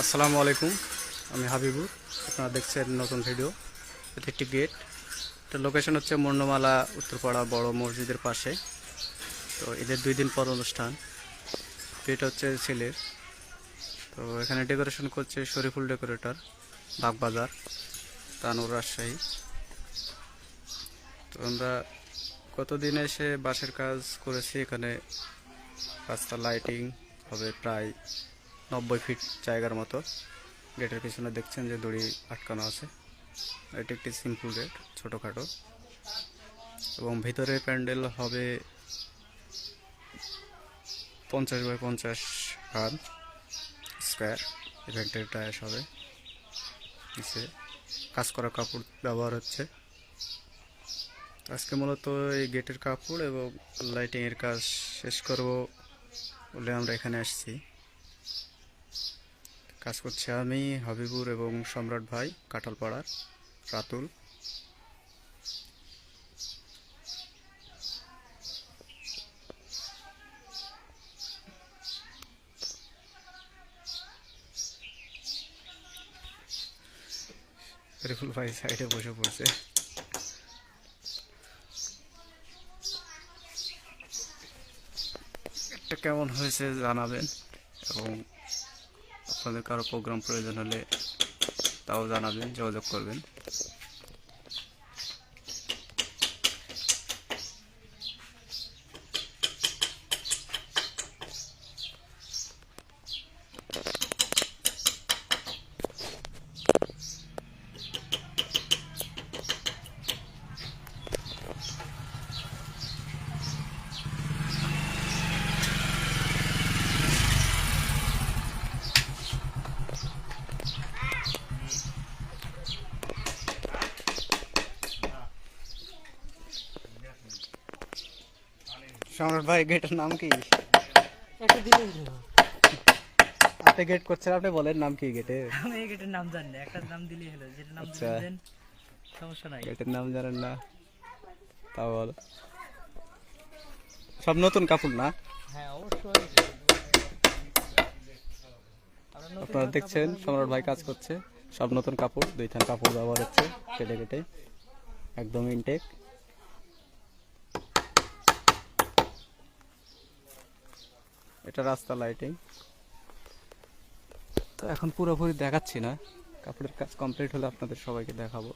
আসসালামু আলাইকুম, আমি হাবিবুর। আপনারা দেখছেন নতুন ভিডিও। এটি একটি গেট। এটা লোকেশন হচ্ছে মন্ডমালা উত্তরপাড়া বড় মসজিদের পাশে। তো এদের 2 দিন পর অনুষ্ঠান। এটা হচ্ছে ছেলের। তো এখানে ডেকোরেশন করছে শরীফুল ডেকোরেটর, বাগবাজার, তানুর, রাজশাহী। তো আমরা কতদিন এসে বাঁশের কাজ করেছি। এখানে রাস্তা লাইটিং হবে প্রায় 90 ফিট জায়গার মতো। গেটের পিছনে দেখছেন যে দড়ি আটকানো আছে। এটি একটি সিম্পল গেট, ছোটোখাটো, এবং ভিতরে প্যান্ডেল হবে 50 বাই 50 রান স্কোয়ার। ইভেন্টের টায়াস হবে। নিচে কাজ করা কাপড় ব্যবহার হচ্ছে। আজকে মূলত এই গেটের কাপড় এবং লাইটিংয়ের কাজ শেষ করব বলে আমরা এখানে আসছি। কাজ করছে আমি, হাবিবুর এবং সম্রাট ভাই, কাঁঠালপাড়ার রাতুল। রিফুল ভাই সাইডে বসে পড়ছে। এটা কেমন হয়েছে জানাবেন, এবং আপনাদের কারো প্রোগ্রাম প্রয়োজন হলে তাও জানাবেন, যোগাযোগ করবেন। সম্রাট ভাই, গেটের নাম কি? একটা দিলেই হলো। আপনি গেট করছেন, আপনি বলেন নাম কি গেটের? আমি এই গেটের নাম জানি না, একটা নাম দিলেই হলো, যেটা নাম আচ্ছা, দিবেন সমস্যা নাই। গেটের নাম জানেন না? তাও বলো। সব নতুন কাপড় না? হ্যাঁ অবশ্যই। আপনারা দেখছেন সম্রাট ভাই কাজ করছে। সব নতুন কাপড়, 2 থান কাপড় ব্যবহার হচ্ছে কেটে কেটে, একদম ইনটেক। এটা রাস্তা লাইটিং। তো এখন পুরোপুরি দেখাচ্ছি না, কাপড়ের কাজ কমপ্লিট হলে আপনাদের সবাইকে দেখাবো।